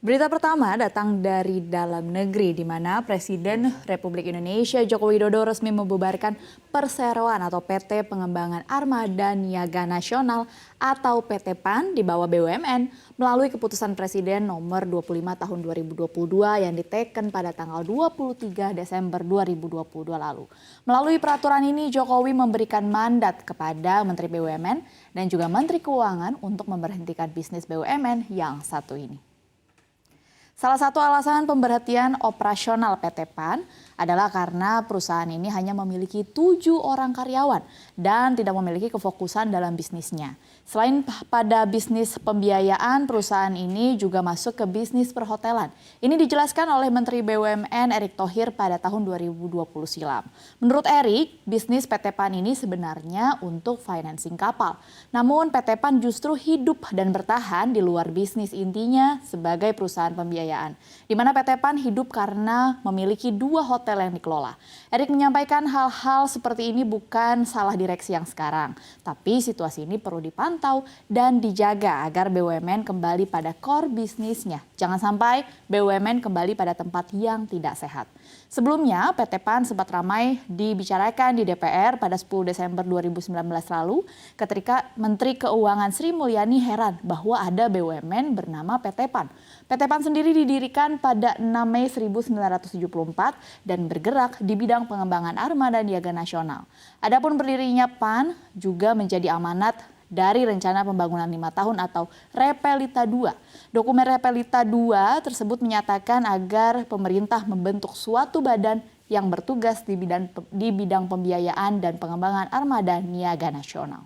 Berita pertama datang dari dalam negeri, di mana Presiden Republik Indonesia Joko Widodo resmi membubarkan Perseroan atau PT Pengembangan Armada Niaga Nasional atau PT PAN di bawah BUMN melalui keputusan Presiden nomor 25 tahun 2022 yang diteken pada tanggal 23 Desember 2022 lalu. Melalui peraturan ini, Jokowi memberikan mandat kepada Menteri BUMN dan juga Menteri Keuangan untuk memberhentikan bisnis BUMN yang satu ini. Salah satu alasan pemberhentian operasional PT PAN adalah karena perusahaan ini hanya memiliki 7 orang karyawan dan tidak memiliki kefokusan dalam bisnisnya. Selain pada bisnis pembiayaan, perusahaan ini juga masuk ke bisnis perhotelan. Ini dijelaskan oleh Menteri BUMN Erick Thohir pada tahun 2020 silam. Menurut Erick, bisnis PT PAN ini sebenarnya untuk financing kapal. Namun PT PAN justru hidup dan bertahan di luar bisnis intinya sebagai perusahaan pembiayaan, di mana PT PAN hidup karena memiliki 2 hotel yang dikelola. Erick menyampaikan hal-hal seperti ini bukan salah direksi yang sekarang, tapi situasi ini perlu dipantau dan dijaga agar BUMN kembali pada core bisnisnya. Jangan sampai BUMN kembali pada tempat yang tidak sehat. Sebelumnya, PT PAN sempat ramai dibicarakan di DPR pada 10 Desember 2019 lalu ketika Menteri Keuangan Sri Mulyani heran bahwa ada BUMN bernama PT PAN. PT PAN sendiri didirikan pada 6 Mei 1974 dan bergerak di bidang pengembangan armada niaga nasional. Adapun berdirinya PAN juga menjadi amanat dari Rencana Pembangunan 5 Tahun atau Repelita II. Dokumen Repelita II tersebut menyatakan agar pemerintah membentuk suatu badan yang bertugas di bidang pembiayaan dan pengembangan armada niaga nasional.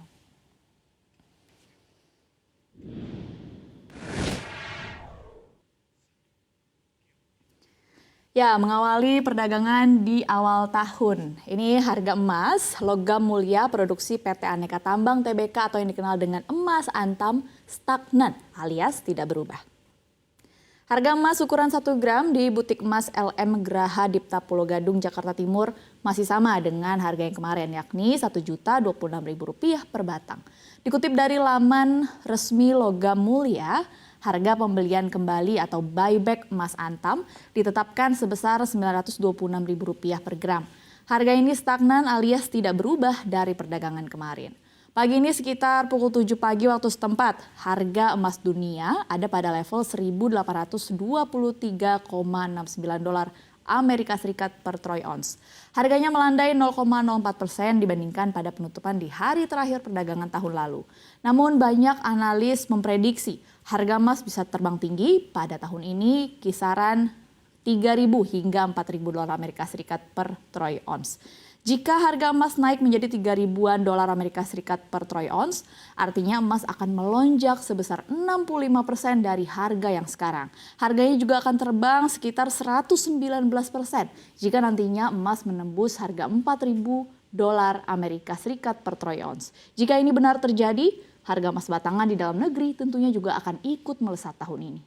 Ya, mengawali perdagangan di awal tahun. Ini harga emas, logam mulia produksi PT Aneka Tambang Tbk atau yang dikenal dengan emas antam stagnan alias tidak berubah. Harga emas ukuran 1 gram di butik emas LM Graha Dipta Pulo Gadung, Jakarta Timur masih sama dengan harga yang kemarin, yakni Rp1.026.000 per batang. Dikutip dari laman resmi Logam Mulia, harga pembelian kembali atau buyback emas antam ditetapkan sebesar Rp926.000 per gram. Harga ini stagnan alias tidak berubah dari perdagangan kemarin. Pagi ini sekitar pukul 7 pagi waktu setempat, harga emas dunia ada pada level $1.823,69 Amerika Serikat per troy ounce. Harganya melandai 0,04% dibandingkan pada penutupan di hari terakhir perdagangan tahun lalu. Namun banyak analis memprediksi harga emas bisa terbang tinggi pada tahun ini kisaran 3.000 hingga 4.000 dolar Amerika Serikat per troy ounce. Jika harga emas naik menjadi 3.000-an dolar Amerika Serikat per troy ounce, artinya emas akan melonjak sebesar 65% dari harga yang sekarang. Harganya juga akan terbang sekitar 119% jika nantinya emas menembus harga 4.000 dolar Amerika Serikat per troy ounce. Jika ini benar terjadi, harga emas batangan di dalam negeri tentunya juga akan ikut melesat tahun ini.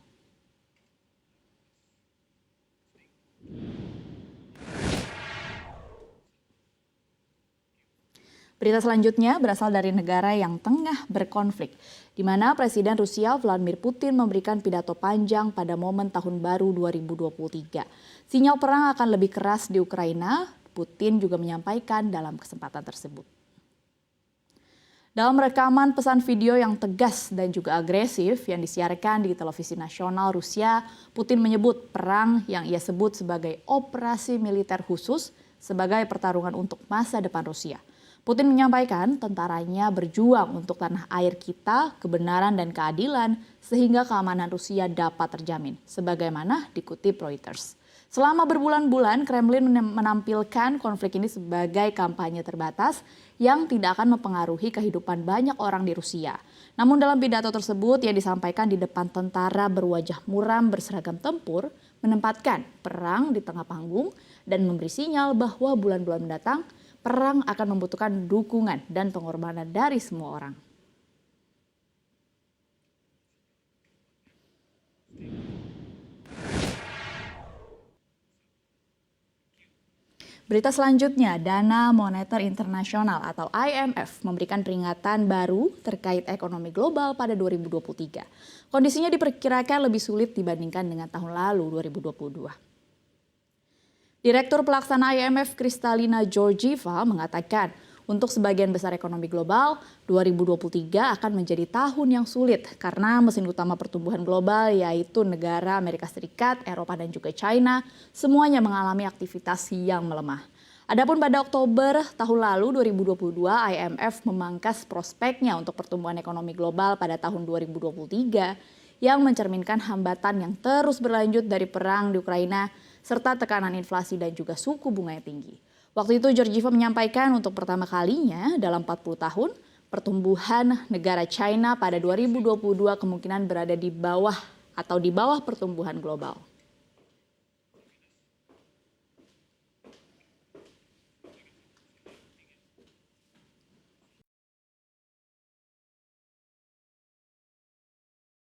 Berita selanjutnya berasal dari negara yang tengah berkonflik, di mana Presiden Rusia Vladimir Putin memberikan pidato panjang pada momen Tahun Baru 2023. Sinyal perang akan lebih keras di Ukraina, Putin juga menyampaikan dalam kesempatan tersebut. Dalam rekaman pesan video yang tegas dan juga agresif yang disiarkan di televisi nasional Rusia, Putin menyebut perang yang ia sebut sebagai operasi militer khusus sebagai pertarungan untuk masa depan Rusia. Putin menyampaikan tentaranya berjuang untuk tanah air kita, kebenaran dan keadilan sehingga keamanan Rusia dapat terjamin, sebagaimana dikutip Reuters. Selama berbulan-bulan, Kremlin menampilkan konflik ini sebagai kampanye terbatas yang tidak akan mempengaruhi kehidupan banyak orang di Rusia. Namun dalam pidato tersebut yang disampaikan di depan tentara berwajah muram berseragam tempur, menempatkan perang di tengah panggung dan memberi sinyal bahwa bulan-bulan mendatang perang akan membutuhkan dukungan dan pengorbanan dari semua orang. Berita selanjutnya, Dana Moneter Internasional atau IMF memberikan peringatan baru terkait ekonomi global pada 2023. Kondisinya diperkirakan lebih sulit dibandingkan dengan tahun lalu 2022. Direktur Pelaksana IMF Kristalina Georgieva mengatakan, untuk sebagian besar ekonomi global, 2023 akan menjadi tahun yang sulit karena mesin utama pertumbuhan global yaitu negara Amerika Serikat, Eropa dan juga China semuanya mengalami aktivitas yang melemah. Adapun pada Oktober tahun lalu 2022 IMF memangkas prospeknya untuk pertumbuhan ekonomi global pada tahun 2023 yang mencerminkan hambatan yang terus berlanjut dari perang di Ukraina serta tekanan inflasi dan juga suku bunga yang tinggi. Waktu itu Georgieva menyampaikan untuk pertama kalinya dalam 40 tahun, pertumbuhan negara China pada 2022 kemungkinan berada di bawah pertumbuhan global.